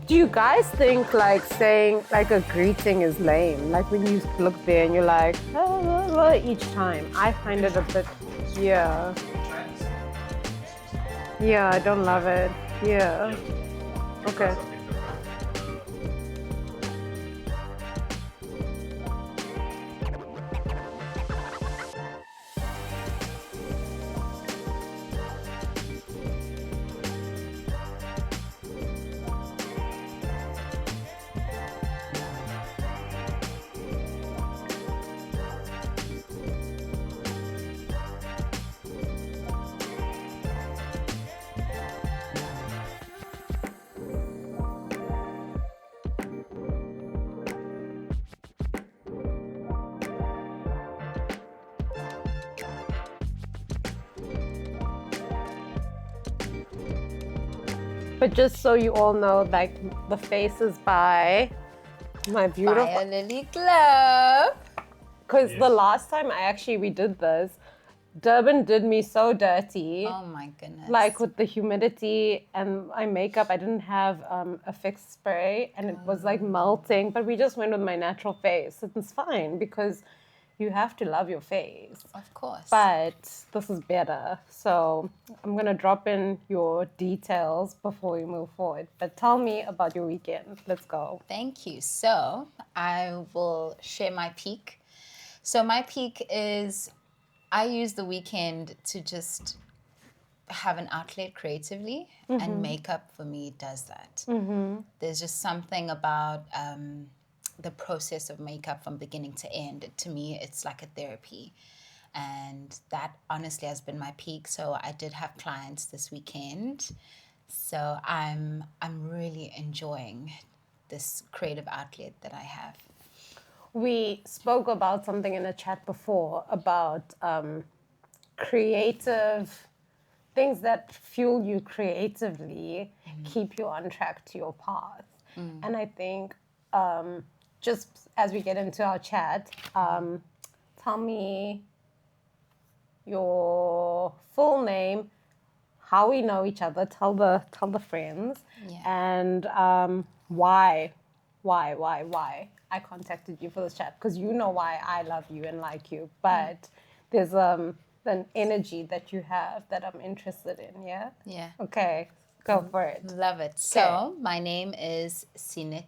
Do you guys think like saying like a greeting is lame? Like when you look there and you're like, each time. I find it a bit, yeah. Yeah, I don't love it. Yeah. Okay. But just so you all know, like the face is by my beautiful. Fire Lily Glove. Because the last time we did this, Durban did me so dirty. Oh my goodness. Like with the humidity and my makeup, I didn't have a fixed spray and it was like melting, but we just went with my natural face. It's fine because you have to love your face. Of course. But this is better. So I'm going to drop in your details before we move forward. But tell me about your weekend. Let's go. Thank you. So I will share my peak. So my peak is I use the weekend to just have an outlet creatively, and makeup for me does that. There's just something about the process of makeup from beginning to end. To me, it's like a therapy. And that honestly has been my peak. So I did have clients this weekend. So I'm really enjoying this creative outlet that I have. We spoke about something in a chat before about creative things that fuel you creatively, keep you on track to your path. And I think just as we get into our chat, tell me your full name, how we know each other, tell the friends, and why I contacted you for this chat, because you know why I love you and like you, but there's an energy that you have that I'm interested in. Yeah. Okay, go for it. Love it. So my name is Sine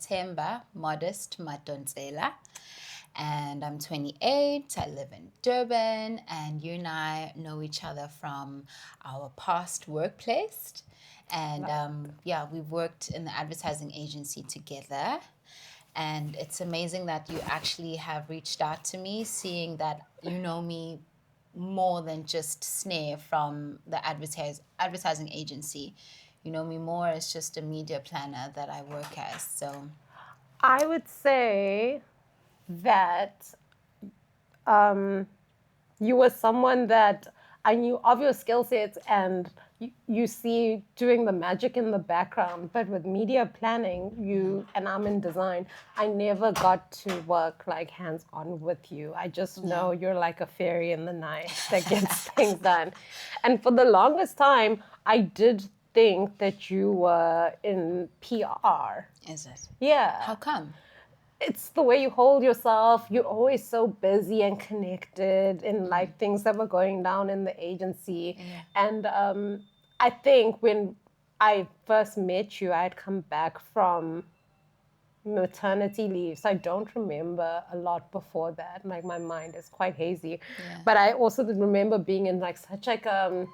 Madonsela, and I'm 28. I live in Durban, and you and I know each other from our past workplace. And we've worked in the advertising agency together. And it's amazing that you actually have reached out to me, seeing that you know me more than just Snare from the advertising agency. You know me more as just a media planner that I work as. So I would say that you were someone that I knew of your skill sets, and you see doing the magic in the background. But with media planning, and I'm in design, I never got to work like hands-on with you. I just know you're like a fairy in the night that gets things done. And for the longest time, I did think that you were in PR. is it? Yeah. How come? It's the way you hold yourself. You're always so busy and connected in like things that were going down in the agency. And I think when I first met you, I had come back from maternity leave. So I don't remember a lot before that. Like my mind is quite hazy. But I also did remember being in like such like a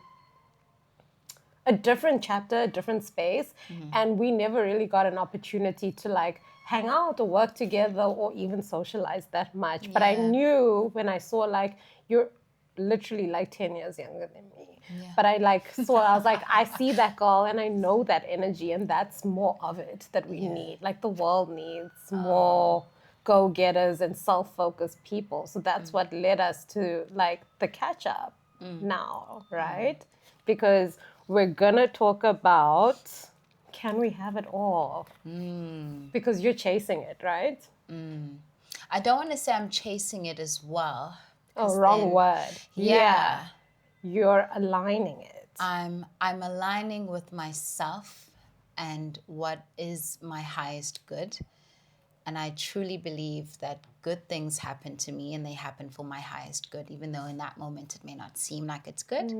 different chapter, a different space. And we never really got an opportunity to like hang out or work together or even socialize that much. But I knew when I saw like you're literally like 10 years younger than me. But I like saw, I was like, I see that girl and I know that energy, and that's more of it that we need. Like the world needs more go-getters and self-focused people. So that's what led us to like the catch up now, right? Because we're gonna talk about, can we have it all? Because you're chasing it, right? I don't want to say I'm chasing it as well. Oh, wrong word. Yeah. You're aligning it. I'm aligning with myself and what is my highest good. And I truly believe that good things happen to me and they happen for my highest good, even though in that moment it may not seem like it's good.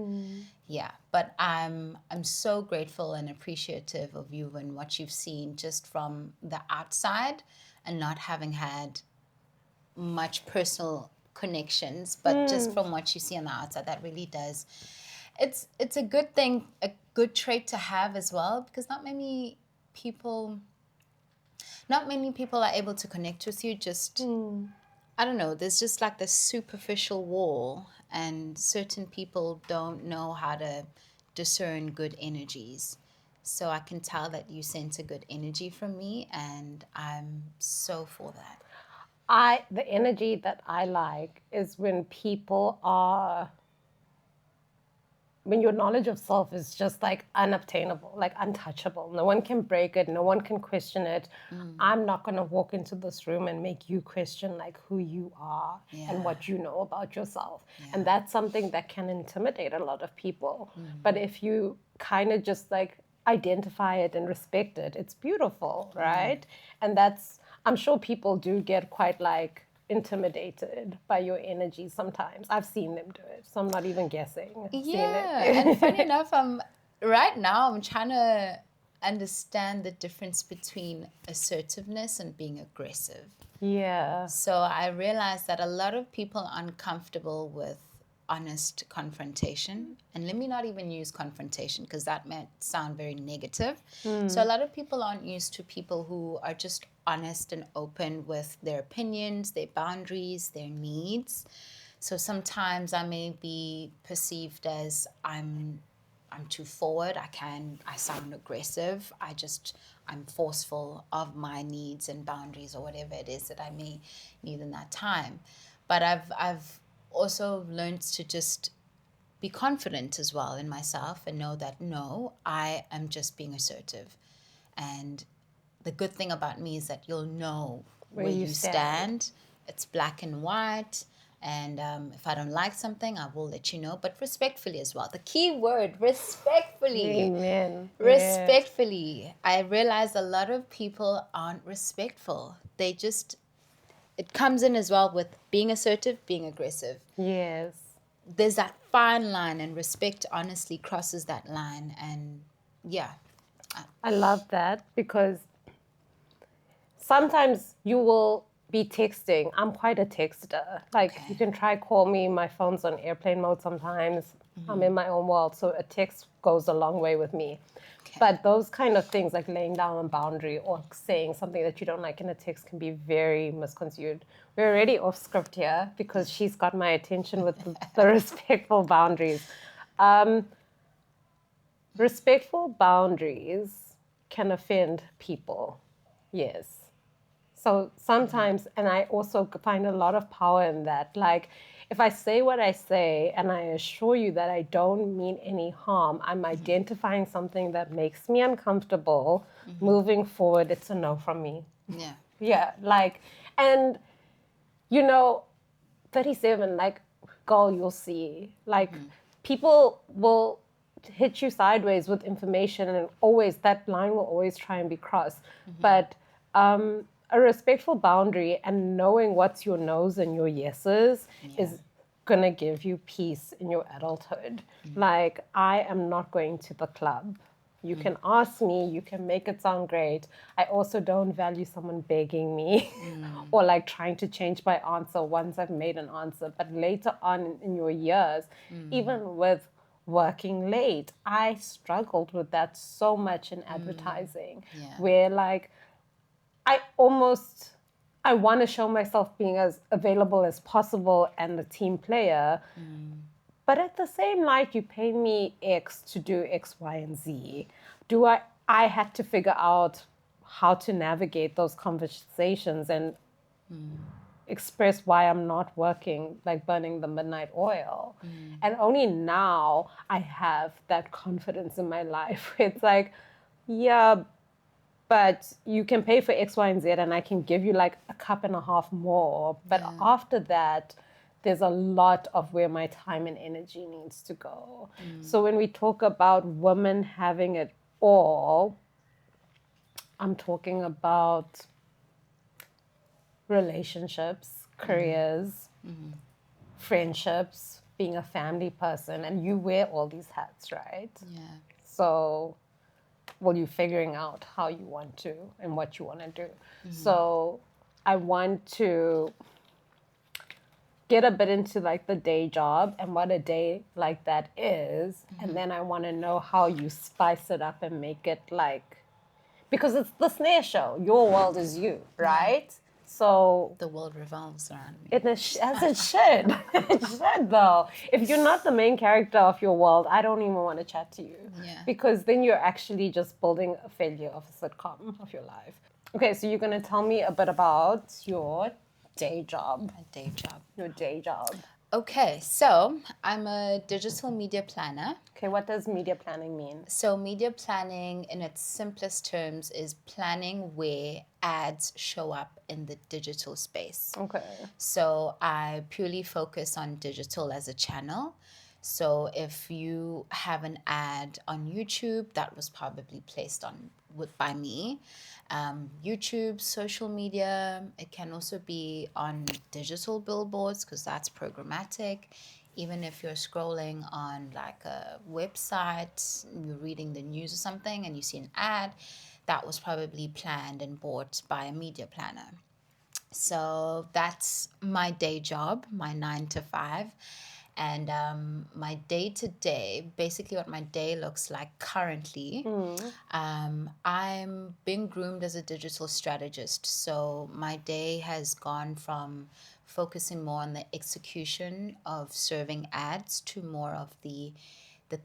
Yeah, but I'm so grateful and appreciative of you and what you've seen just from the outside and not having had much personal connections, but just from what you see on the outside, that really does. It's a good thing, a good trait to have as well, because not many people are able to connect with you. Just, I don't know, there's just like this superficial wall, and certain people don't know how to discern good energies. So I can tell that you sense a good energy from me, and I'm so for that. The energy that I like is when people are, when your knowledge of self is just like unobtainable, like untouchable. No one can break it. No one can question it. I'm not going to walk into this room and make you question like who you are and what you know about yourself. And that's something that can intimidate a lot of people. But if you kind of just like identify it and respect it, it's beautiful, right? And that's, I'm sure people do get quite like intimidated by your energy sometimes. I've seen them do it, so I'm not even guessing. Yeah, and funny enough, right now I'm trying to understand the difference between assertiveness and being aggressive. Yeah. So I realized that a lot of people are uncomfortable with honest confrontation. And let me not even use confrontation because that might sound very negative. So a lot of people aren't used to people who are just honest and open with their opinions, their boundaries, their needs. So sometimes I may be perceived as I'm too forward. I sound aggressive. I'm forceful of my needs and boundaries or whatever it is that I may need in that time. But I've also learned to just be confident as well in myself and know that no, I am just being assertive. And the good thing about me is that you'll know where you stand. It's black and white. And if I don't like something, I will let you know, but respectfully as well. The key word, respectfully. Amen. Respectfully. I realize a lot of people aren't respectful. It comes in as well with being assertive, being aggressive. Yes. There's that fine line, and respect honestly crosses that line. And yeah. I love that because sometimes you will be texting. I'm quite a texter. Like you can try call me. My phone's on airplane mode sometimes. I'm in my own world. So a text goes a long way with me. But those kind of things like laying down a boundary or saying something that you don't like in a text can be very misconstrued. We're already off script here because she's got my attention with the respectful boundaries. Respectful boundaries can offend people. Yes. So sometimes, and I also find a lot of power in that. Like, if I say what I say and I assure you that I don't mean any harm, I'm identifying something that makes me uncomfortable. Moving forward, it's a no from me. Yeah. Yeah. Like, and, 37, like, girl, you'll see. Like, people will hit you sideways with information, and always, that line will always try and be crossed. But, a respectful boundary and knowing what's your no's and your yeses is gonna give you peace in your adulthood. Like, I am not going to the club. You can ask me, you can make it sound great. I also don't value someone begging me or like trying to change my answer once I've made an answer. But later on in your years, even with working late, I struggled with that so much in advertising, where like, I want to show myself being as available as possible and a team player. But at the same light, you pay me X to do X, Y, and Z. I had to figure out how to navigate those conversations and express why I'm not working, like burning the midnight oil. And only now I have that confidence in my life. It's like, yeah, but you can pay for X, Y, and Z, and I can give you like a cup and a half more. But after that, there's a lot of where my time and energy needs to go. So when we talk about women having it all, I'm talking about relationships, careers, friendships, being a family person, and you wear all these hats, right? Yeah. So, well, you're figuring out how you want to and what you want to do. So, I want to get a bit into like the day job and what a day like that is, and then I want to know how you spice it up and make it like, because it's the snare show. Your world is you, right? So The world revolves around me. as it should. It should, though. If you're not the main character of your world, I don't even want to chat to you. Yeah. Because then you're actually just building a failure of a sitcom of your life. Okay, so you're going to tell me a bit about your day job. A day job. Your day job. Okay, so I'm a digital media planner. Okay, what does media planning mean? So, media planning, in its simplest terms, is planning where ads show up in the digital space. Okay. So, I purely focus on digital as a channel. So, if you have an ad on YouTube, that was probably placed on by me. YouTube, social media, it can also be on digital billboards because that's programmatic. Even if you're scrolling on like a website, you're reading the news or something and you see an ad, that was probably planned and bought by a media planner. So that's my day job, my 9 to 5. And my day to day, basically what my day looks like currently, I'm being groomed as a digital strategist. So my day has gone from focusing more on the execution of serving ads to more of the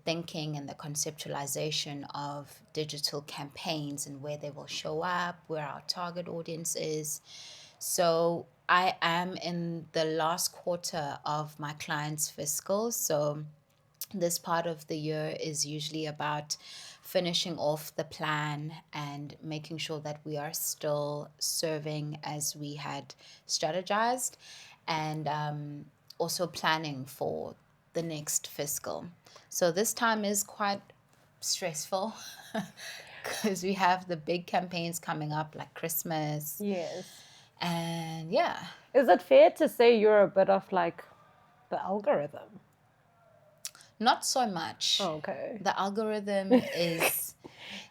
thinking and the conceptualization of digital campaigns and where they will show up, where our target audience is. So I am in the last quarter of my client's fiscal. So this part of the year is usually about finishing off the plan and making sure that we are still serving as we had strategized, and also planning for the next fiscal. So this time is quite stressful because we have the big campaigns coming up like Christmas. Yes. And yeah. Is it fair to say you're a bit of like the algorithm? Not so much. Okay. The algorithm is...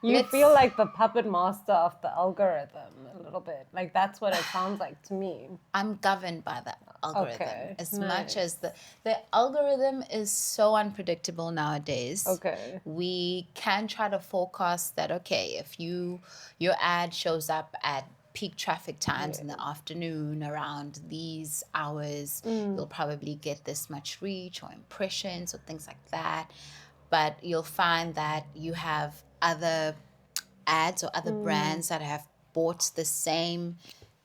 You feel like the puppet master of the algorithm a little bit. Like that's what it sounds like to me. I'm governed by the algorithm. Okay, As nice. much as the algorithm is so unpredictable nowadays. Okay. We can try to forecast that, okay, if your ad shows up at peak traffic times in the afternoon around these hours, you'll probably get this much reach or impressions or things like that. But you'll find that you have other ads or other brands that have bought the same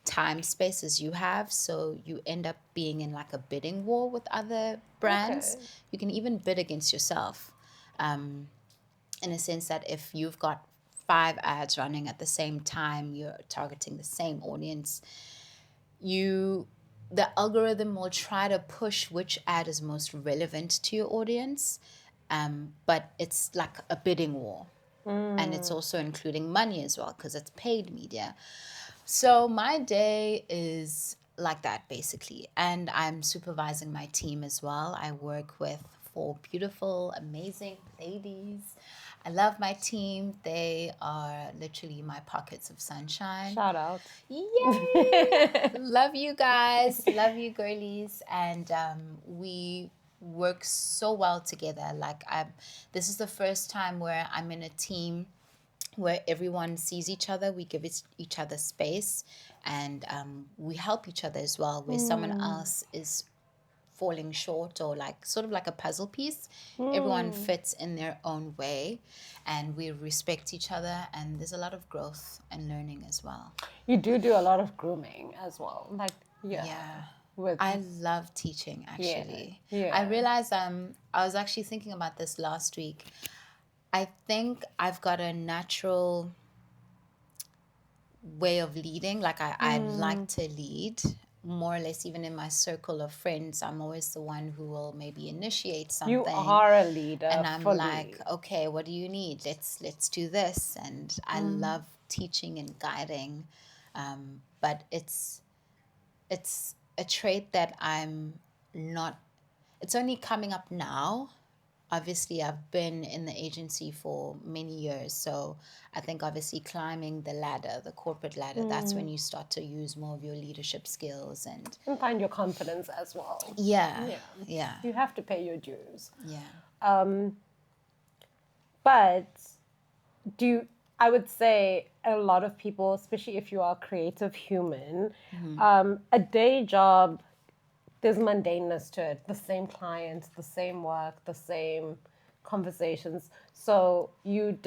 time space as you have, so you end up being in like a bidding war with other brands. Okay. You can even bid against yourself, in a sense that if you've got 5 ads running at the same time, you're targeting the same audience, the algorithm will try to push which ad is most relevant to your audience, but it's like a bidding war. And it's also including money as well because it's paid media. So my day is like that basically. And I'm supervising my team as well. I work with 4 beautiful, amazing ladies. I love my team. They are literally my pockets of sunshine. Shout out. Yay! Love you guys. Love you girlies. And we work so well together. This is the first time where I'm in a team where everyone sees each other. We give each other space, and we help each other as well, where someone else is falling short or like sort of like a puzzle piece. Everyone fits in their own way, and we respect each other, and there's a lot of growth and learning as well. You do a lot of grooming as well. Like, yeah. I love teaching, actually. Yeah. I realized I was actually thinking about this last week. I think I've got a natural way of leading. Like I like to lead, more or less. Even in my circle of friends, I'm always the one who will maybe initiate something. You are a leader. And I'm fully. like, okay, what do you need? Let's do this. And I love teaching and guiding, but it's a trait that I'm not. It's only coming up now. Obviously, I've been in the agency for many years, so I think obviously climbing the ladder, the corporate ladder, that's when you start to use more of your leadership skills and find your confidence as well. yeah. You have to pay your dues. Yeah. But I would say a lot of people, especially if you are a creative human, a day job, there's mundaneness to it. The same clients, the same work, the same conversations. So you've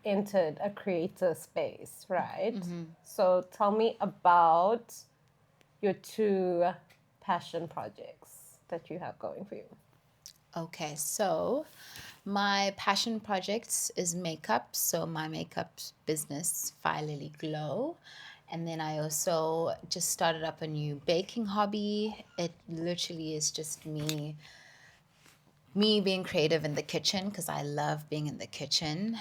entered a creator space, right? So tell me about your 2 passion projects that you have going for you. Okay, so my passion projects is makeup. So my makeup business, Fire Lily Glow. And then I also just started up a new baking hobby. It literally is just me being creative in the kitchen because I love being in the kitchen.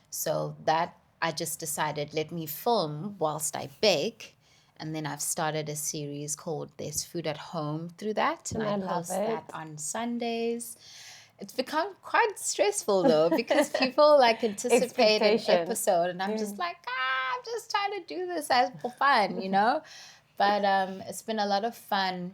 So that I just decided, let me film whilst I bake. And then I've started a series called There's Food at Home through that. And I love post it. that on Sundays. It's become quite stressful though because people like anticipate an episode and I'm just like, I'm just trying to do this as for fun, you know? But it's been a lot of fun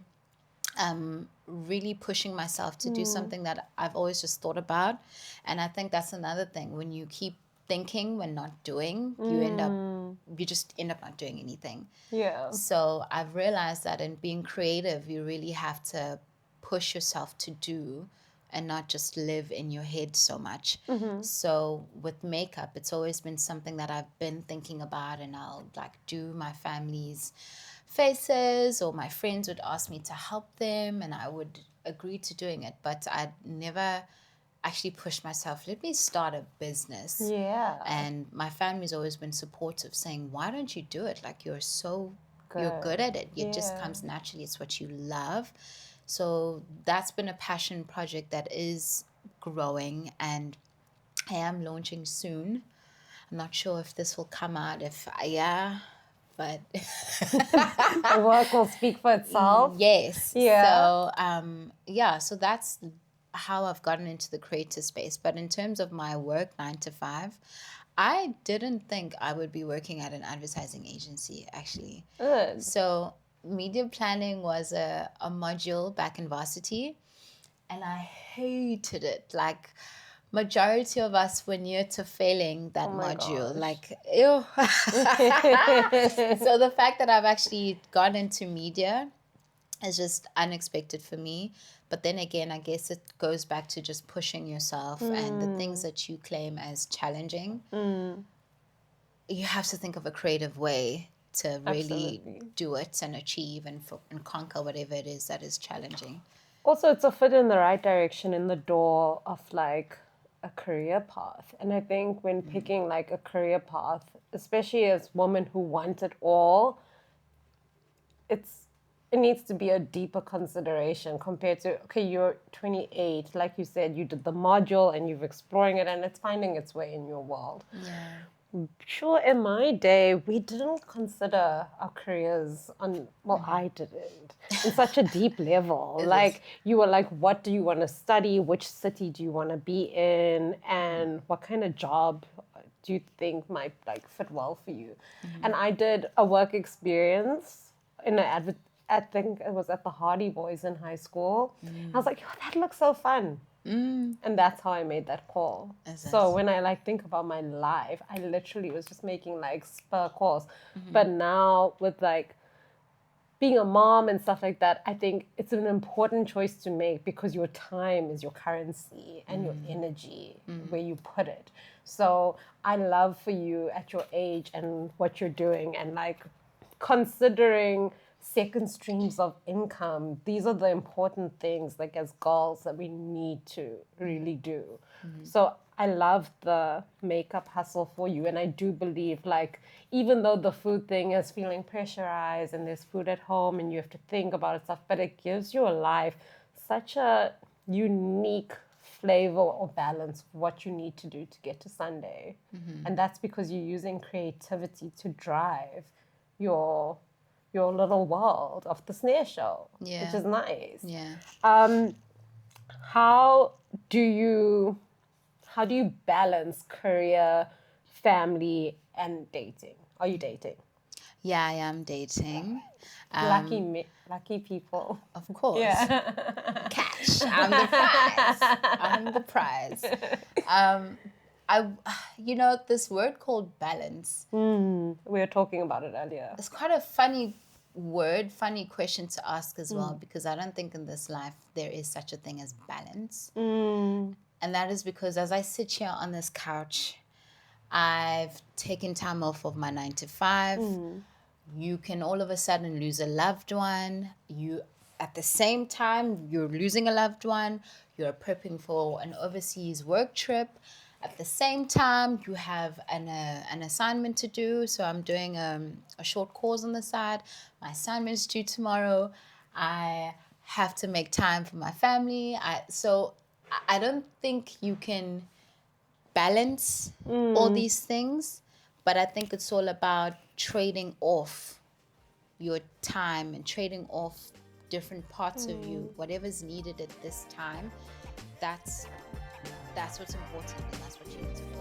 really pushing myself to do something that I've always just thought about. And I think that's another thing. When you keep thinking when not doing, you just end up not doing anything. Yeah. So I've realized that in being creative, you really have to push yourself to do and not just live in your head so much. So with makeup, it's always been something that I've been thinking about, and I'll like do my family's faces, or my friends would ask me to help them and I would agree to doing it, but I'd never actually pushed myself, let me start a business. Yeah. And my family's always been supportive, saying, why don't you do it? Like, you're good at it. It just comes naturally. It's what you love. So that's been a passion project that is growing, and I am launching soon. I'm not sure if this will come out, but the work will speak for itself. Yes. Yeah. So so that's how I've gotten into the creative space. But in terms of my work 9 to 5, I didn't think I would be working at an advertising agency, actually. Good. So media planning was a module back in varsity, and I hated it. Like, majority of us were near to failing that module. Gosh. Like, ew. So the fact that I've actually got into media is just unexpected for me. But then again, I guess it goes back to just pushing yourself and the things that you claim as challenging. You have to think of a creative way to really do it and achieve and conquer whatever it is that is challenging. Also, it's a foot in the right direction in the door of like a career path. And I think when picking like a career path, especially as women who want it all, it needs to be a deeper consideration compared to, okay, you're 28, like you said, you did the module and you're exploring it and it's finding its way in your world. Yeah. Sure, in my day, we didn't consider our careers I didn't, in such a deep level. Like, you were like, what do you want to study? Which city do you want to be in? And what kind of job do you think might like fit well for you? And I did a work experience in I think it was at the Hardy Boys in high school. I was like, that looks so fun. And that's how I made that call. So when I like think about my life, I literally was just making like spur calls. But now with like being a mom and stuff like that, I think it's an important choice to make because your time is your currency and your energy, where you put it. So I love for you at your age and what you're doing and like considering second streams of income. These are the important things like as girls that we need to really do. So I love the makeup hustle for you, and I do believe like even though the food thing is feeling pressurized and there's food at home and you have to think about it stuff, but it gives your life such a unique flavor or balance of what you need to do to get to Sunday. And that's because you're using creativity to drive your little world of the snare show, which is nice. How do you balance career, family, and dating? Are you dating? Yeah, I am dating. Lucky people. Of course. Catch. I'm the prize. I'm the prize. This word called balance. We were talking about it earlier. It's quite a funny word, funny question to ask as well, because I don't think in this life there is such a thing as balance. And that is because as I sit here on this couch, I've taken time off of my 9 to 5. You can all of a sudden lose a loved one. At the same time, you're losing a loved one. You're prepping for an overseas work trip. At the same time, you have an assignment to do. So I'm doing a short course on the side. My assignment's due tomorrow. I have to make time for my family. So I don't think you can balance all these things, but I think it's all about trading off your time and trading off different parts of you, whatever's needed at this time. That's what's important, and that's what you need to focus on.